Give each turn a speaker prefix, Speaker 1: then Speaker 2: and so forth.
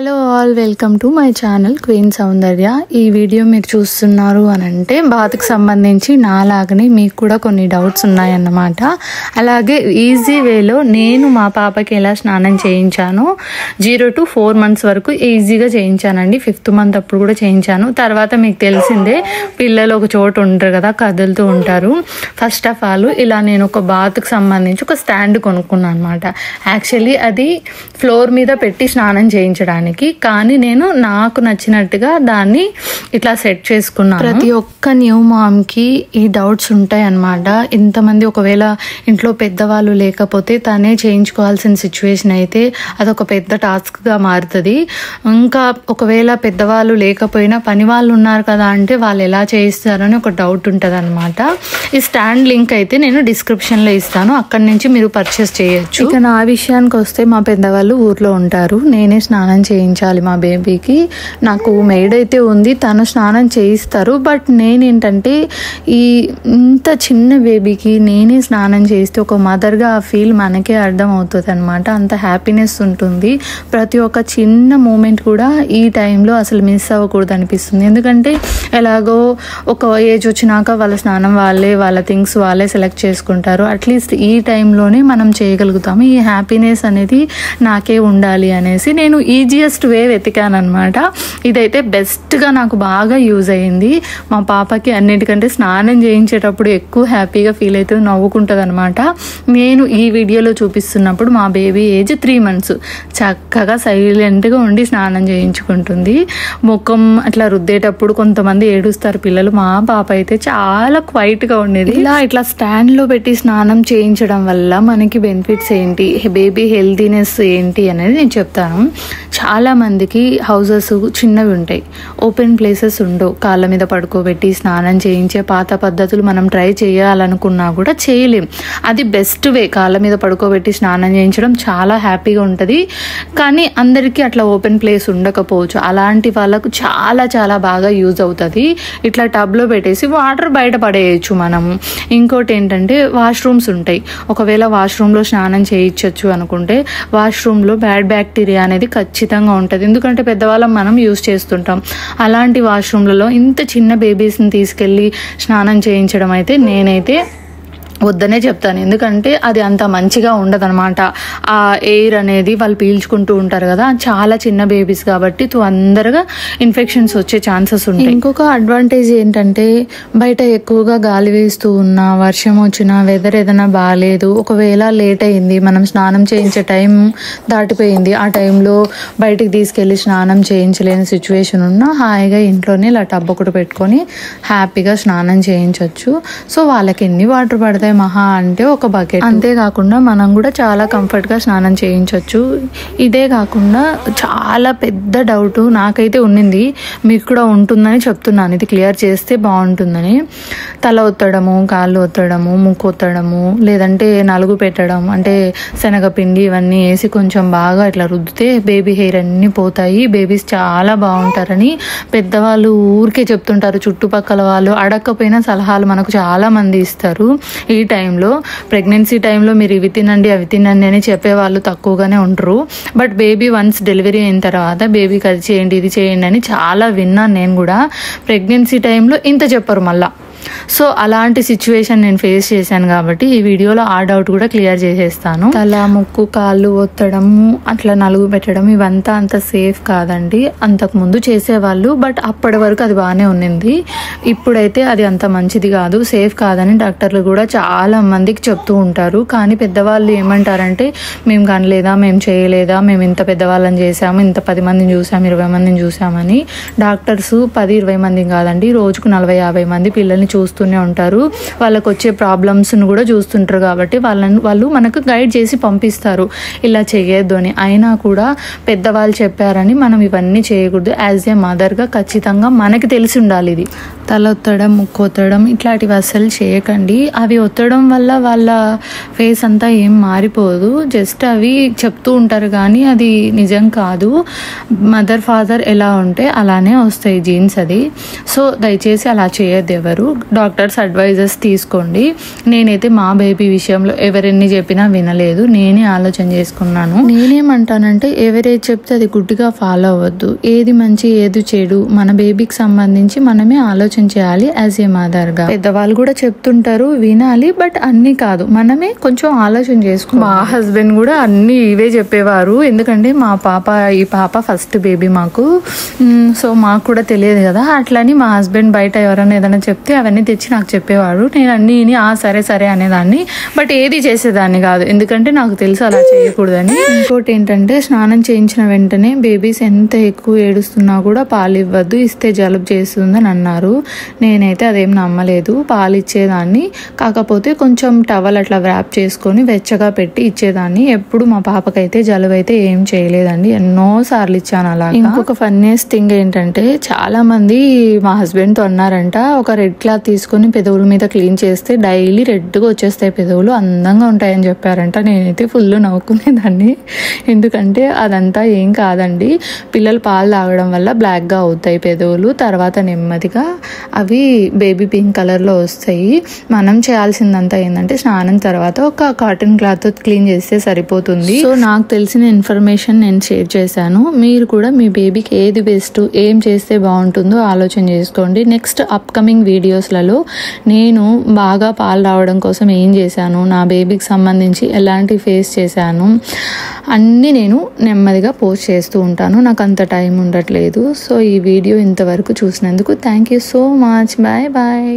Speaker 1: Hello all, welcome to my channel queen Soundarya. ఈ వీడియో మీరు చూస్తున్నారు అని అంటే బాత్కి సంబంధించి నాలాగనే మీకు కూడా కొన్ని డౌట్స్ ఉన్నాయన్నమాట. అలాగే ఈజీ వేలో నేను మా పాపకి ఎలా స్నానం చేయించాను, 0 to 4 months వరకు ఈజీగా చేయించానండి. 5th month అప్పుడు కూడా చేయించాను. తర్వాత మీకు తెలిసిందే, పిల్లలు ఒక చోట ఉంటారు కదా, కదులుతూ ఉంటారు. ఫస్ట్ ఆఫ్ ఆల్ ఇలా నేను ఒక బాత్కి సంబంధించి ఒక స్టాండ్ కొనుక్కున్నాను అనమాట. యాక్చువల్లీ అది ఫ్లోర్ మీద పెట్టి స్నానం చేయించడానికి, కానీ నేను నాకు నచ్చినట్టుగా దాన్ని ఇట్లా సెట్ చేసుకున్నాను. ప్రతి ఒక్క న్యూ మామ్కి ఈ డౌట్స్ ఉంటాయి అన్నమాట. ఇంతమంది ఒకవేళ ఇంట్లో పెద్దవాళ్ళు లేకపోతే తనే చేయించుకోవాల్సిన సిచ్యువేషన్ అయితే అదొక పెద్ద టాస్క్గా మారుతుంది. ఇంకా ఒకవేళ పెద్దవాళ్ళు లేకపోయినా పని వాళ్ళు ఉన్నారు కదా అంటే వాళ్ళు ఎలా చేయిస్తారని ఒక డౌట్ ఉంటుంది అనమాట. ఈ స్టాండ్ లింక్ అయితే నేను డిస్క్రిప్షన్లో ఇస్తాను, అక్కడి నుంచి మీరు పర్చేస్ చేయొచ్చు. ఇక నా విషయానికి వస్తే మా పెద్దవాళ్ళు ఊర్లో ఉంటారు, నేనే స్నానం చేయించాలి మా బేబీకి. నాకు మెయిడ్ అయితే ఉంది, తను స్నానం చేయిస్తారు. బట్ నేనేంటంటే ఈ ఇంత చిన్న బేబీకి నేనే స్నానం చేస్తే ఒక మదర్గా ఆ ఫీల్ మనకే అర్థం అవుతుంది అనమాట. అంత హ్యాపీనెస్ ఉంటుంది. ప్రతి ఒక్క చిన్న మూమెంట్ కూడా ఈ టైంలో అసలు మిస్ అవ్వకూడదు అనిపిస్తుంది. ఎందుకంటే ఎలాగో ఒక ఏజ్ వచ్చినాక వాళ్ళ స్నానం వాళ్ళే, వాళ్ళ థింగ్స్ వాళ్ళే సెలెక్ట్ చేసుకుంటారు. అట్లీస్ట్ ఈ టైంలోనే మనం చేయగలుగుతాము. ఈ హ్యాపీనెస్ అనేది నాకే ఉండాలి అనేసి నేను ఈజియెస్ట్ వే వెతికాను అనమాట. ఇదైతే బెస్ట్గా నాకు బాగా యూజ్ అయ్యింది. మా పాపకి అన్నిటికంటే స్నానం చేయించేటప్పుడు ఎక్కువ హ్యాపీగా ఫీల్ అవుతుంది, నవ్వుకుంటుంది అనమాట. నేను ఈ వీడియోలో చూపిస్తున్నప్పుడు మా బేబీ ఏజ్ 3 months, చక్కగా సైలెంట్గా ఉండి స్నానం చేయించుకుంటుంది. ముఖం అట్లా రుద్దేటప్పుడు కొంతమంది ఏడుస్తారు పిల్లలు, మా పాప అయితే చాలా క్వైట్గా ఉండేది. ఇట్లా స్టాండ్లో పెట్టి స్నానం చేయించడం వల్ల మనకి బెనిఫిట్స్ ఏంటి, బేబీ హెల్తీనెస్ ఏంటి అనేది నేను చెప్తాను. చాలా మందికి హౌసెస్ చిన్నవి ఉంటాయి, ఓపెన్ ప్లేసెస్ ఉండవు. కాళ్ళ మీద పడుకోబెట్టి స్నానం చేయించే పాత పద్ధతులు మనం ట్రై చేయాలనుకున్నా కూడా చేయలేం. అది బెస్ట్ వే, కాళ్ళ మీద పడుకోబెట్టి స్నానం చేయించడం చాలా హ్యాపీగా ఉంటుంది. కానీ అందరికీ అట్లా ఓపెన్ ప్లేస్ ఉండకపోవచ్చు. అలాంటి వాళ్ళకు చాలా చాలా బాగా యూజ్ అవుతుంది. ఇట్లా టబ్లో పెట్టేసి వాటర్ బయట పడేయచ్చు మనము. ఇంకోటి ఏంటంటే వాష్రూమ్స్ ఉంటాయి, ఒకవేళ వాష్రూమ్లో స్నానం చేయించవచ్చు అనుకుంటే వాష్రూమ్లో బ్యాడ్ బ్యాక్టీరియా అనేది ఖచ్చితంగా ఉంటుంది. ఎందుకంటే పెద్దవాళ్ళం మనం యూజ్ చేస్తుంటాం. అలాంటి వాష్రూమ్లలో ఇంత చిన్న బేబీస్ని తీసుకెళ్ళి స్నానం చేయించడం అయితే నేనైతే వద్దనే చెప్తాను. ఎందుకంటే అది అంత మంచిగా ఉండదు అనమాట. ఆ ఎయిర్ అనేది వాళ్ళు పీల్చుకుంటూ ఉంటారు కదా, చాలా చిన్న బేబీస్ కాబట్టి తొందరగా ఇన్ఫెక్షన్స్ వచ్చే ఛాన్సెస్ ఉంటాయి. ఇంకొక అడ్వాంటేజ్ ఏంటంటే బయట ఎక్కువగా గాలి వేస్తూ ఉన్నా, వర్షం వచ్చినా, వెదర్ ఏదైనా బాగాలేదు, ఒకవేళ లేట్ అయింది, మనం స్నానం చేయించే టైం దాటిపోయింది, ఆ టైంలో బయటికి తీసుకెళ్ళి స్నానం చేయించలేని సిచ్యువేషన్ ఉన్నా హాయిగా ఇంట్లోనే ఇలా టబ్ ఒకటి పెట్టుకొని హ్యాపీగా స్నానం చేయించవచ్చు. సో వాళ్ళకి ఎన్ని వాటర్ పడతాయి మహా అంటే ఒక బకెట్. అంతేకాకుండా మనం కూడా చాలా కంఫర్ట్గా స్నానం చేయించవచ్చు. ఇదే కాకుండా చాలా పెద్ద డౌట్ నాకైతే ఉన్నింది, మీకు కూడా ఉంటుందని చెప్తున్నాను, ఇది క్లియర్ చేస్తే బాగుంటుందని. తల ఒత్తడము, కాళ్ళు ఒత్తడము, ముక్కు ఒత్తడము, లేదంటే నలుగు పెట్టడం, అంటే శనగపిండి ఇవన్నీ వేసి కొంచెం బాగా ఇట్లా రుద్దితే బేబీ హెయిర్ అన్నీ పోతాయి, బేబీస్ చాలా బాగుంటారని పెద్దవాళ్ళు ఊరికే చెప్తుంటారు. చుట్టుపక్కల వాళ్ళు అడగకపోయినా సలహాలు మనకు చాలా మంది ఇస్తారు. ఈ టైంలో ప్రెగ్నెన్సీ టైంలో మీరు ఇవి తినండి అవి తినండి అని చెప్పేవాళ్ళు తక్కువగానే ఉంటారు. బట్ బేబీ వన్స్ డెలివరీ అయిన తర్వాత బేబీకి అది చేయండి ఇది చేయండి అని చాలా విన్నాను నేను కూడా. ప్రెగ్నెన్సీ టైంలో ఇంత చెప్పరు మళ్ళా. సో అలాంటి సిచ్యువేషన్ నేను ఫేస్ చేశాను కాబట్టి ఈ వీడియోలో ఆ డౌట్ కూడా క్లియర్ చేసేస్తాను. తల, ముక్కు, కాళ్ళు ఒత్తడము, అట్లా నలుగు పెట్టడం ఇవంతా అంత సేఫ్ కాదండి. అంతకుముందు చేసేవాళ్ళు, బట్ అప్పటి వరకు అది బాగానే ఉన్నింది. ఇప్పుడైతే అది అంత మంచిది కాదు, సేఫ్ కాదని డాక్టర్లు కూడా చాలా మందికి చెప్తూ ఉంటారు. కానీ పెద్దవాళ్ళు ఏమంటారంటే మేము కనలేదా, మేము చేయలేదా, మేము ఇంత పెద్దవాళ్ళని చేసాము, ఇంత 10 మందిని చూసాము, 20 మందిని చూసామని. డాక్టర్స్ 10-20 మందిని కాదండి, రోజుకు 40-50 మంది పిల్లల్ని చూస్తూనే ఉంటారు. వాళ్ళకు వచ్చే ప్రాబ్లమ్స్ను కూడా చూస్తుంటారు కాబట్టి వాళ్ళు మనకు గైడ్ చేసి పంపిస్తారు ఇలా చేయొద్దు అని. అయినా కూడా పెద్దవాళ్ళు చెప్పారని మనం ఇవన్నీ చేయకూడదు. యాజ్ ఏ మదర్గా ఖచ్చితంగా మనకి తెలిసి ఉండాలి ఇది. తల ఒత్తడం, ముక్కు ఒత్తడం ఇట్లాంటివి అస్సలు చేయకండి. అవి ఒత్తడం వల్ల వాళ్ళ ఫేస్ అంతా ఏం మారిపోదు, జస్ట్ అవి చెప్తూ ఉంటారు కానీ అది నిజం కాదు. మదర్ ఫాదర్ ఎలా ఉంటే అలానే వస్తాయి జీన్స్ అది. సో దయచేసి అలా చేయొద్దు ఎవరు. డాక్టర్స్ అడ్వైజెస్ తీసుకోండి. నేనైతే మా బేబీ విషయంలో ఎవరెన్ని చెప్పినా వినలేదు, నేనే ఆలోచన చేసుకున్నాను. నేనేమంటానంటే ఎవరేది చెప్తే అది గుడ్డిగా ఫాలో అవ్వద్దు. ఏది మంచి ఏది చెడు మన బేబీకి సంబంధించి మనమే ఆలోచన చేయాలి యాజ్ ఏ మదర్గా. పెద్దవాళ్ళు కూడా చెప్తుంటారు, వినాలి, బట్ అన్ని కాదు, మనమే కొంచెం ఆలోచన చేసుకో. మా హస్బెండ్ కూడా అన్ని ఇవే చెప్పేవారు, ఎందుకంటే ఈ పాప ఫస్ట్ బేబీ మాకు. సో మాకు కూడా తెలియదు కదా, అట్లని మా హస్బెండ్ బయట ఎవరైనా ఏదైనా చెప్తే అవన్నీ తెచ్చి నాకు చెప్పేవాడు. నేను అన్ని సరే అనేదాన్ని, బట్ ఏది చేసేదాన్ని కాదు, ఎందుకంటే నాకు తెలుసు అలా చేయకూడదని. ఇంకోటి ఏంటంటే స్నానం చేయించిన వెంటనే బేబీస్ ఎంత ఎక్కువ ఏడుస్తున్నా కూడా పాలు ఇవ్వద్దు, ఇస్తే జలుబు చేస్తుందని అన్నారు. నేనైతే అదేం నమ్మలేదు, పాలు ఇచ్చేదాన్ని. కాకపోతే కొంచెం టవల్ అట్లా వ్రాప్ చేసుకొని వెచ్చగా పెట్టి ఇచ్చేదాన్ని. ఎప్పుడు మా పాపకైతే జలుబు అయితే ఏం చేయలేదండి, ఎన్నోసార్లు ఇచ్చాను అలా. ఇంకొక ఫన్నీయెస్ట్ థింగ్ ఏంటంటే చాలా మంది మా హస్బెండ్తో అన్నారంట, ఒక రెడ్ క్లాత్ తీసుకొని పెదవుల మీద క్లీన్ చేస్తే డైలీ రెడ్గా వచ్చేస్తాయి పెదవులు, అందంగా ఉంటాయని చెప్పారంట. నేనైతే ఫుల్ నవ్వుకునేదాన్ని, ఎందుకంటే అదంతా ఏం కాదండి. పిల్లలు పాలు తాగడం వల్ల బ్లాక్గా అవుతాయి పెదవులు, తర్వాత నెమ్మదిగా అవి బేబీ పింక్ కలర్లో వస్తాయి. మనం చేయాల్సిందంతా ఏంటంటే స్నానం తర్వాత ఒక కాటన్ క్లాత్ క్లీన్ చేస్తే సరిపోతుంది. సో నాకు తెలిసిన ఇన్ఫర్మేషన్ నేను షేర్ చేశాను. మీరు కూడా మీ బేబీకి ఏది బెస్ట్, ఏం చేస్తే బాగుంటుందో ఆలోచన చేసుకోండి. నెక్స్ట్ అప్కమింగ్ వీడియోస్లలో నేను బాగా పాలు రావడం కోసం ఏం చేశాను, నా బేబీకి సంబంధించి ఎలాంటి ఫేస్ చేశాను అన్నీ నేను నెమ్మదిగా పోస్ట్ చేస్తూ ఉంటాను. నాకు అంత టైం ఉండట్లేదు. సో ఈ వీడియో ఇంతవరకు చూసినందుకు thank you so much. Bye bye.